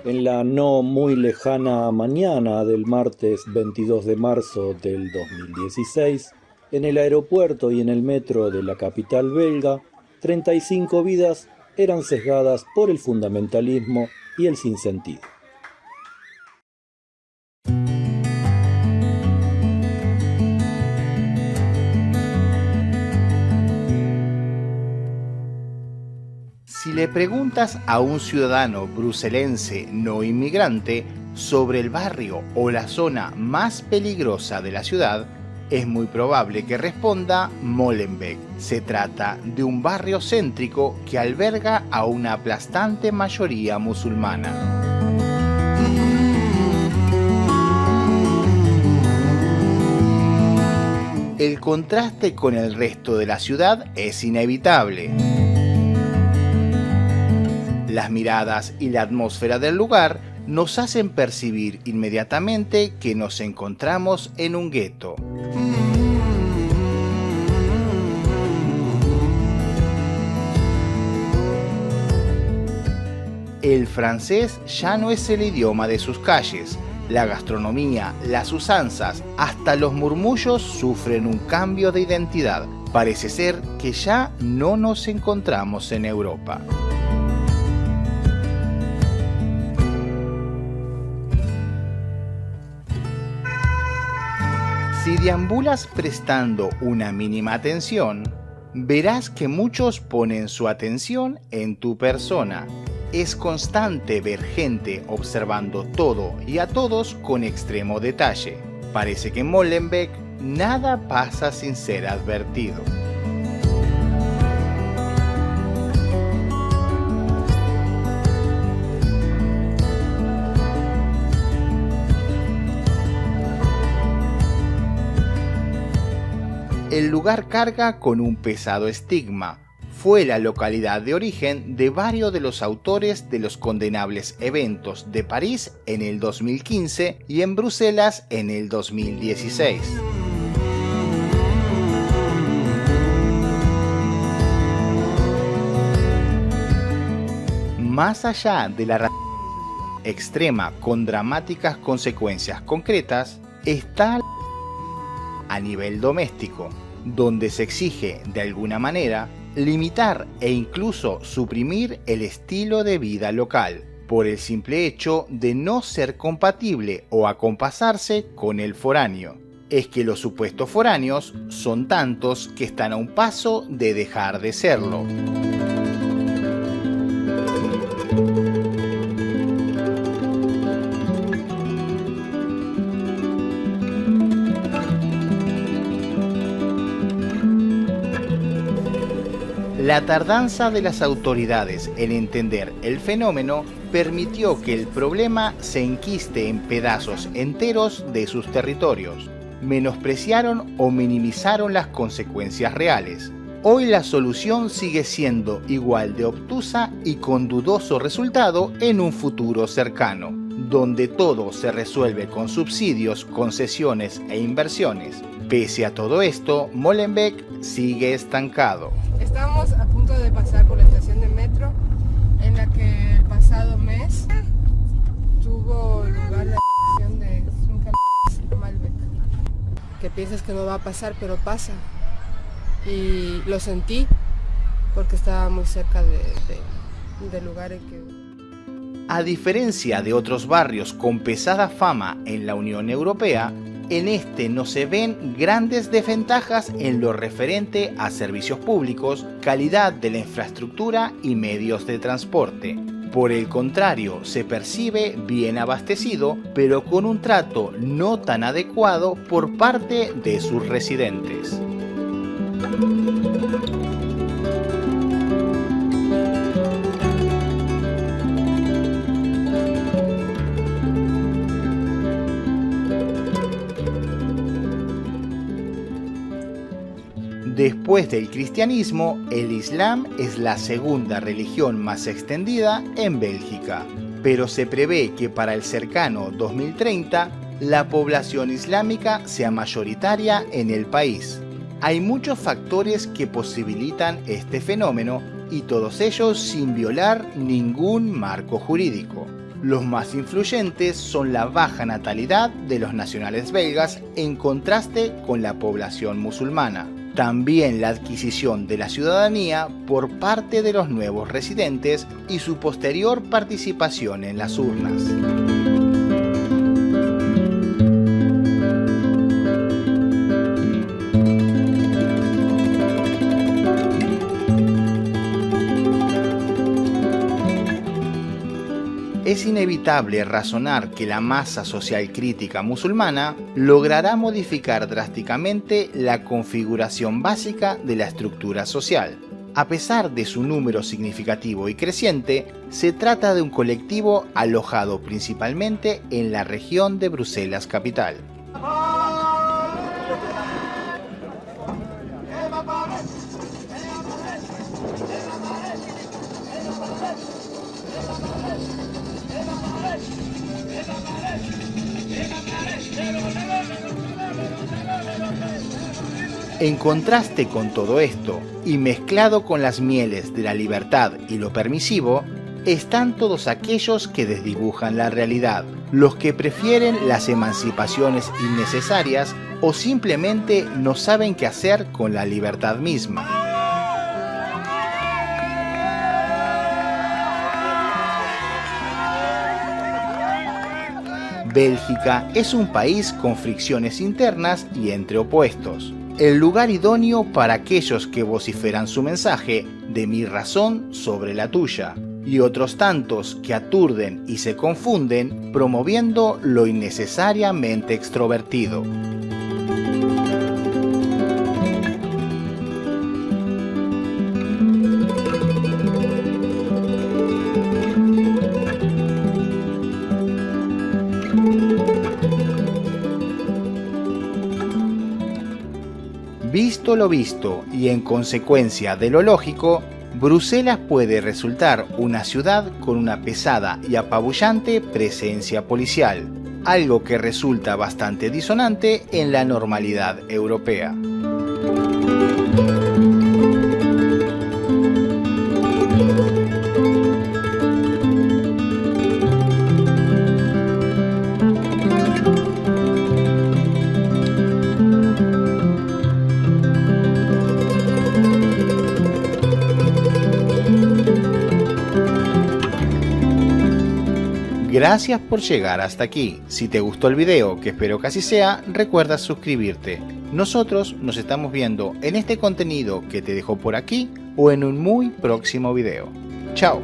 En la no muy lejana mañana del martes 22 de marzo del 2016, en el aeropuerto y en el metro de la capital belga, 35 vidas eran sesgadas por el fundamentalismo y el sinsentido. Si le preguntas a un ciudadano bruselense no inmigrante sobre el barrio o la zona más peligrosa de la ciudad, es muy probable que responda Molenbeek. Se trata de un barrio céntrico que alberga a una aplastante mayoría musulmana. El contraste con el resto de la ciudad es inevitable. Las miradas y la atmósfera del lugar nos hacen percibir inmediatamente que nos encontramos en un gueto. El francés ya no es el idioma de sus calles. La gastronomía, las usanzas, hasta los murmullos sufren un cambio de identidad. Parece ser que ya no nos encontramos en Europa. Si deambulas prestando una mínima atención, verás que muchos ponen su atención en tu persona. Es constante ver gente observando todo y a todos con extremo detalle. Parece que en Molenbeek nada pasa sin ser advertido. El lugar carga con un pesado estigma. Fue la localidad de origen de varios de los autores de los condenables eventos de París en el 2015 y en Bruselas en el 2016. Más allá de la extrema con dramáticas consecuencias concretas, está a nivel doméstico, donde se exige, de alguna manera, limitar e incluso suprimir el estilo de vida local, por el simple hecho de no ser compatible o acompasarse con el foráneo. Es que los supuestos foráneos son tantos que están a un paso de dejar de serlo. La tardanza de las autoridades en entender el fenómeno permitió que el problema se enquiste en pedazos enteros de sus territorios. Menospreciaron o minimizaron las consecuencias reales. Hoy la solución sigue siendo igual de obtusa y con dudoso resultado en un futuro cercano, donde todo se resuelve con subsidios, concesiones e inversiones. Pese a todo esto, Molenbeek sigue estancado. Estamos a punto de pasar por la estación de metro en la que el pasado mes tuvo lugar la estación de Malbec. Que piensas que no va a pasar, pero pasa. Y lo sentí porque estaba muy cerca del lugar en que... A diferencia de otros barrios con pesada fama en la Unión Europea, en este no se ven grandes desventajas en lo referente a servicios públicos, calidad de la infraestructura y medios de transporte. Por el contrario, se percibe bien abastecido, pero con un trato no tan adecuado por parte de sus residentes. Después del cristianismo, el Islam es la segunda religión más extendida en Bélgica, pero se prevé que para el cercano 2030 la población islámica sea mayoritaria en el país. Hay muchos factores que posibilitan este fenómeno, y todos ellos sin violar ningún marco jurídico. Los más influyentes son la baja natalidad de los nacionales belgas en contraste con la población musulmana. También la adquisición de la ciudadanía por parte de los nuevos residentes y su posterior participación en las urnas. Es inevitable razonar que la masa social crítica musulmana logrará modificar drásticamente la configuración básica de la estructura social. A pesar de su número significativo y creciente, se trata de un colectivo alojado principalmente en la región de Bruselas capital. En contraste con todo esto, y mezclado con las mieles de la libertad y lo permisivo, están todos aquellos que desdibujan la realidad, los que prefieren las emancipaciones innecesarias o simplemente no saben qué hacer con la libertad misma. Bélgica es un país con fricciones internas y entre opuestos. El lugar idóneo para aquellos que vociferan su mensaje de mi razón sobre la tuya, y otros tantos que aturden y se confunden promoviendo lo innecesariamente extrovertido. Visto lo visto y en consecuencia de lo lógico, Bruselas puede resultar una ciudad con una pesada y apabullante presencia policial, algo que resulta bastante disonante en la normalidad europea. Gracias por llegar hasta aquí. Si te gustó el video, que espero que así sea, recuerda suscribirte. Nosotros nos estamos viendo en este contenido que te dejo por aquí o en un muy próximo video. Chao.